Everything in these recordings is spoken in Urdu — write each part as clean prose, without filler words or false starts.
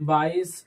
22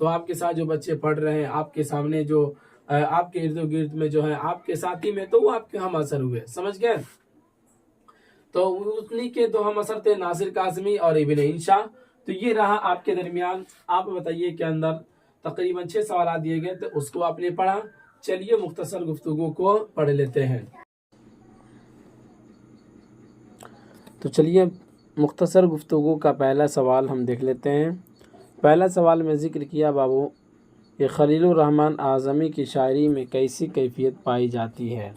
تو آپ کے ساتھ جو بچے پڑھ رہے ہیں، آپ کے سامنے جو آپ کے ارد گرد میں جو ہے آپ کے ساتھی میں، تو وہ آپ کے ہم اثر ہوئے، سمجھ گئے؟ تو اتنی کے دو ہم اثر تھے، ناصر کاظمی اور ابن انشا۔ تو یہ رہا آپ کے درمیان۔ آپ بتائیے کے اندر تقریباً 6 سوالات دیے گئے، تو اس کو آپ نے پڑھا۔ چلیے مختصر گفتگو کو پڑھ لیتے ہیں۔ تو چلیے مختصر گفتگو کا پہلا سوال ہم دیکھ لیتے ہیں۔ پہلا سوال میں ذکر کیا بابو کہ خلیل الرحمن اعظمی کی شاعری میں کیسی کیفیت پائی جاتی ہے،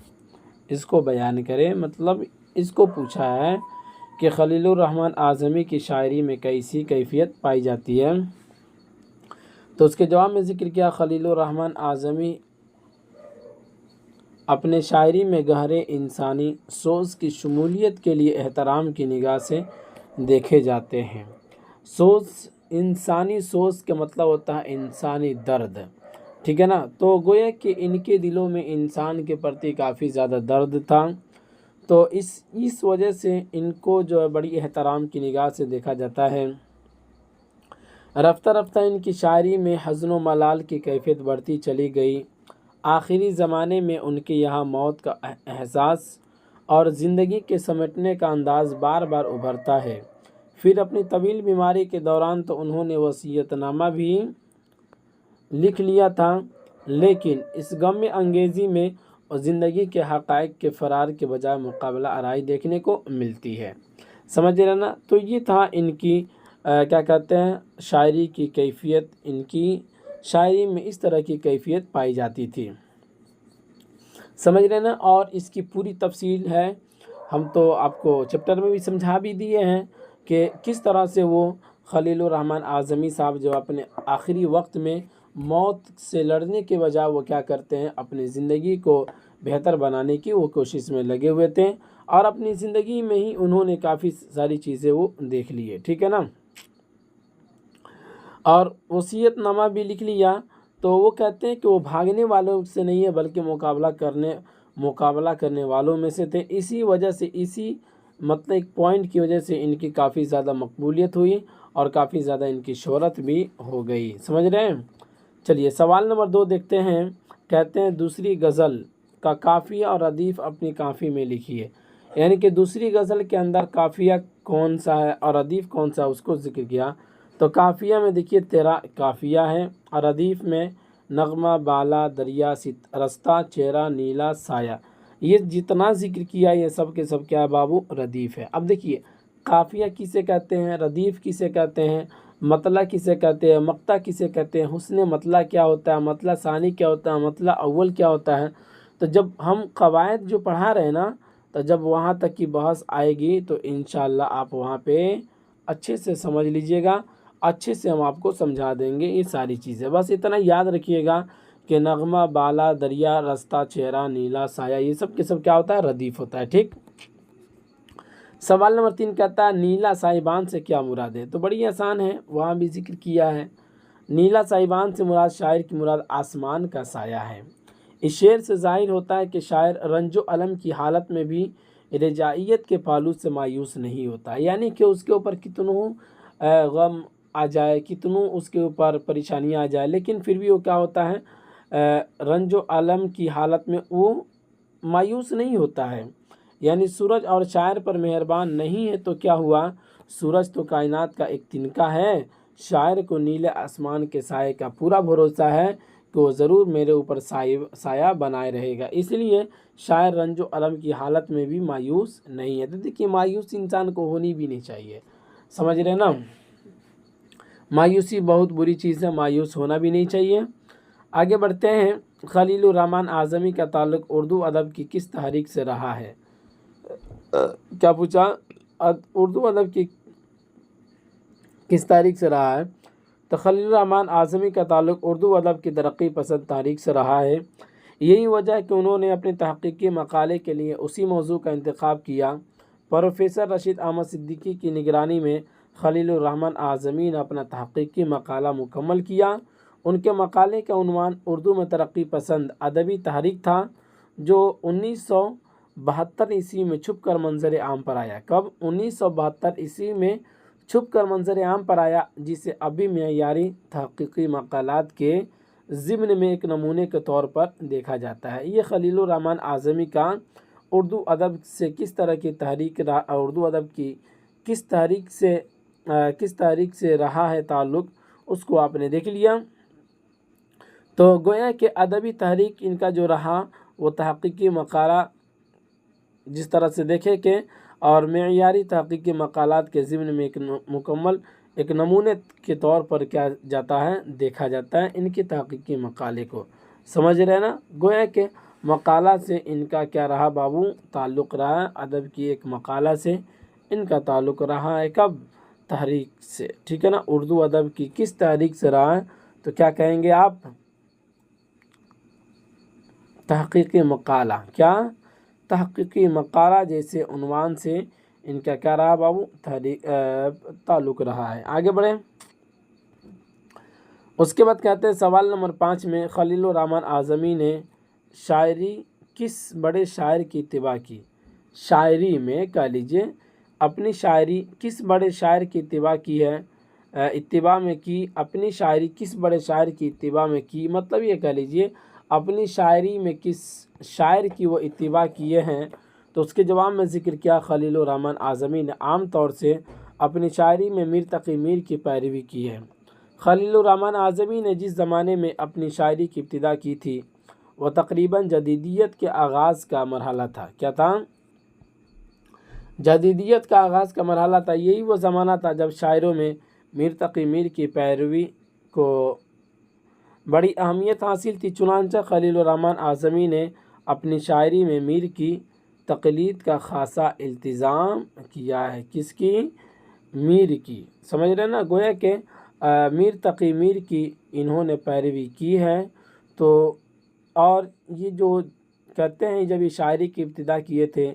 اس کو بیان کرے۔ مطلب اس کو پوچھا ہے کہ خلیل الرحمن اعظمی کی شاعری میں کیسی کیفیت پائی جاتی ہے، تو اس کے جواب میں ذکر کیا خلیل الرحمن اعظمی اپنے شاعری میں گہرے انسانی سوز کی شمولیت کے لیے احترام کی نگاہ سے دیکھے جاتے ہیں۔ سوز، انسانی سوز کا مطلب ہوتا ہے انسانی درد، ٹھیک ہے نا؟ تو گویا کہ ان کے دلوں میں انسان کے پرتی کافی زیادہ درد تھا، تو اس وجہ سے ان کو جو ہے بڑی احترام کی نگاہ سے دیکھا جاتا ہے۔ رفتہ رفتہ ان کی شاعری میں حزن و ملال کی کیفیت بڑھتی چلی گئی۔ آخری زمانے میں ان کے یہاں موت کا احساس اور زندگی کے سمیٹنے کا انداز بار بار ابھرتا ہے۔ پھر اپنی طویل بیماری کے دوران تو انہوں نے وصیت نامہ بھی لکھ لیا تھا، لیکن اس غم انگیزی میں اور زندگی کے حقائق کے فرار کے بجائے مقابلہ آرائی دیکھنے کو ملتی ہے، سمجھ رہے نا؟ تو یہ تھا ان کی کیا کہتے ہیں شاعری کی کیفیت۔ ان کی شاعری میں اس طرح کی کیفیت پائی جاتی تھی، سمجھ رہے نا؟ اور اس کی پوری تفصیل ہے، ہم تو آپ کو چیپٹر میں بھی سمجھا بھی دیے ہیں کہ کس طرح سے وہ خلیل الرحمن اعظمی صاحب جو اپنے آخری وقت میں موت سے لڑنے کے بجائے وہ کیا کرتے ہیں، اپنی زندگی کو بہتر بنانے کی وہ کوشش میں لگے ہوئے تھے، اور اپنی زندگی میں ہی انہوں نے کافی ساری چیزیں وہ دیکھ لیے، ٹھیک ہے نا؟ اور وصیت نامہ بھی لکھ لیا۔ تو وہ کہتے ہیں کہ وہ بھاگنے والوں سے نہیں ہے بلکہ مقابلہ کرنے والوں میں سے تھے۔ اسی وجہ سے مطلب ایک پوائنٹ کی وجہ سے ان کی کافی زیادہ مقبولیت ہوئی اور کافی زیادہ ان کی شہرت بھی ہو گئی، سمجھ رہے ہیں؟ چلیے سوال نمبر 2 دیکھتے ہیں۔ کہتے ہیں دوسری غزل کا قافیہ اور ردیف اپنی کافی میں لکھیے، یعنی کہ دوسری غزل کے اندر قافیہ کون سا ہے اور ردیف کون سا ہے اس کو ذکر کیا۔ تو قافیہ میں دیکھیے 13 قافیہ ہے، اور ردیف میں نغمہ بالا دریا رستہ چہرہ نیلا سایہ، یہ جتنا ذکر کیا یہ سب کے سب کیا ہے بابو، ردیف ہے۔ اب دیکھیے قافیہ کسے کہتے ہیں، ردیف کسے کہتے ہیں، مطلع کسے کہتے ہیں، مقطع کسے کہتے ہیں، حسن مطلع کیا ہوتا ہے، مطلع ثانی کیا ہوتا ہے، مطلع اول کیا ہوتا ہے۔ تو جب ہم قواعد جو پڑھا رہے ہیں نا، تو جب وہاں تک کی بحث آئے گی تو انشاءاللہ آپ وہاں پہ اچھے سے سمجھ لیجئے گا، اچھے سے ہم آپ کو سمجھا دیں گے یہ ساری چیزیں۔ بس اتنا یاد رکھیے گا کہ نغمہ بالا دریا رستہ چہرہ نیلا سایہ یہ سب کے سب کیا ہوتا ہے، ردیف ہوتا ہے، ٹھیک۔ سوال نمبر 3 کہتا ہے نیلا صاحبان سے کیا مراد ہے؟ تو بڑی آسان ہے، وہاں بھی ذکر کیا ہے۔ نیلا صاحبان سے مراد شاعر کی مراد آسمان کا سایہ ہے۔ اس شعر سے ظاہر ہوتا ہے کہ شاعر رنج و الم کی حالت میں بھی رجائیت کے پہلو سے مایوس نہیں ہوتا، یعنی کہ اس کے اوپر کتنوں غم آ جائے، کتنوں اس کے اوپر پریشانیاں آ جائے، لیکن پھر بھی وہ کیا ہوتا ہے، رنج و الم کی حالت میں وہ مایوس نہیں ہوتا ہے۔ یعنی سورج اور شاعر پر مہربان نہیں ہے تو کیا ہوا، سورج تو کائنات کا ایک تنکا ہے، شاعر کو نیلے آسمان کے سائے کا پورا بھروسہ ہے کہ وہ ضرور میرے اوپر سایہ بنائے رہے گا، اس لیے شاعر رنج و الم کی حالت میں بھی مایوس نہیں ہے۔ تو دیکھیے مایوس انسان کو ہونی بھی نہیں چاہیے، سمجھ رہے نا؟ مایوسی بہت بری چیز ہے، مایوس ہونا بھی نہیں چاہیے۔ آگے بڑھتے ہیں۔ خلیل الرحمن اعظمی کا تعلق اردو ادب کی کس تحریک سے رہا ہے؟ کیا پوچھا؟ اردو ادب کی کس تحریک سے رہا ہے؟ تو خلیل الرحمن اعظمی کا تعلق اردو ادب کی ترقی پسند تحریک سے رہا ہے۔ یہی وجہ ہے کہ انہوں نے اپنے تحقیقی مقالے کے لیے اسی موضوع کا انتخاب کیا۔ پروفیسر رشید احمد صدیقی کی نگرانی میں خلیل الرحمن اعظمی نے اپنا تحقیقی مقالہ مکمل کیا۔ ان کے مقالے کا عنوان اردو میں ترقی پسند ادبی تحریک تھا، جو 1972 عیسوی میں چھپ کر منظر عام پر آیا۔ کب؟ 1972 عیسوی میں چھپ کر منظر عام پر آیا، جسے ابھی معیاری تحقیقی مقالات کے ضمن میں ایک نمونے کے طور پر دیکھا جاتا ہے۔ یہ خلیل الرحمن اعظمی کا اردو ادب سے کس طرح کی تحریک اردو ادب کی کس تحریک سے رہا ہے تعلق، اس کو آپ نے دیکھ لیا۔ تو گویا کہ ادبی تحریک ان کا جو رہا وہ تحقیقی مقالہ جس طرح سے دیکھے کہ اور معیاری تحقیقی مقالات کے ضمن میں ایک نمونے کے طور پر کیا جاتا ہے، دیکھا جاتا ہے ان کی تحقیقی مقالے کو۔ سمجھ رہے نا؟ گویا کہ مقالہ سے ان کا کیا رہا بابو، تعلق رہا ہے، ادب کی ایک مقالہ سے ان کا تعلق رہا ہے، کب؟ تحریک سے، ٹھیک ہے نا؟ اردو ادب کی کس تحریک سے رہا ہے تو کیا کہیں گے آپ؟ تحقیقی مقالہ۔ کیا؟ تحقیقی مقالہ جیسے عنوان سے ان کا کیا رہا بابو، تعلق رہا ہے۔ آگے بڑھیں۔ اس کے بعد کہتے ہیں سوال نمبر 5 میں خلیل الرحمن اعظمی نے شاعری کس بڑے شاعر کی اتباع کی؟ شاعری میں کہہ لیجئے اپنی شاعری کس بڑے شاعر کی اتباع کی ہے، اتباع میں کی، اپنی شاعری کس بڑے شاعر کی اتباع میں کی، مطلب یہ کہہ لیجئے اپنی شاعری میں کس شاعر کی وہ اتباع کیے ہیں، تو اس کے جواب میں ذکر کیا خلیل الرحمن اعظمی نے عام طور سے اپنی شاعری میں میر تقی میر کی پیروی کی ہے۔ خلیل الرحمن اعظمی نے جس زمانے میں اپنی شاعری کی ابتدا کی تھی وہ تقریباً جدیدیت کے آغاز کا مرحلہ تھا۔ کیا تھا؟ جدیدیت کا آغاز کا مرحلہ تھا۔ یہی وہ زمانہ تھا جب شاعروں میں میر تقی میر کی پیروی کو بڑی اہمیت حاصل تھی، چنانچہ خلیل الرحمن اعظمی نے اپنی شاعری میں میر کی تقلید کا خاصا التزام کیا ہے۔ کس کی؟ میر کی۔ سمجھ رہے نا؟ گویا کہ میر تقی میر کی انہوں نے پیروی کی ہے۔ تو اور یہ جو کہتے ہیں جب یہ شاعری کی ابتدا کیے تھے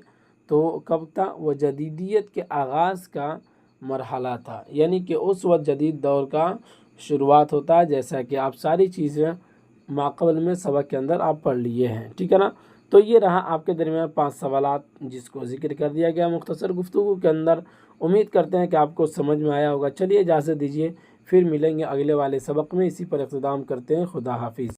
تو کب تھا؟ وہ جدیدیت کے آغاز کا مرحلہ تھا، یعنی کہ اس وقت جدید دور کا شروعات ہوتا ہے، جیسا کہ آپ ساری چیزیں ماقبل میں سبق کے اندر آپ پڑھ لیے ہیں، ٹھیک ہے نا؟ تو یہ رہا آپ کے درمیان 5 سوالات جس کو ذکر کر دیا گیا مختصر گفتگو کے اندر۔ امید کرتے ہیں کہ آپ کو سمجھ میں آیا ہوگا۔ چلیے اجازت دیجیے، پھر ملیں گے اگلے والے سبق میں، اسی پر اقتدام کرتے ہیں۔ خدا حافظ۔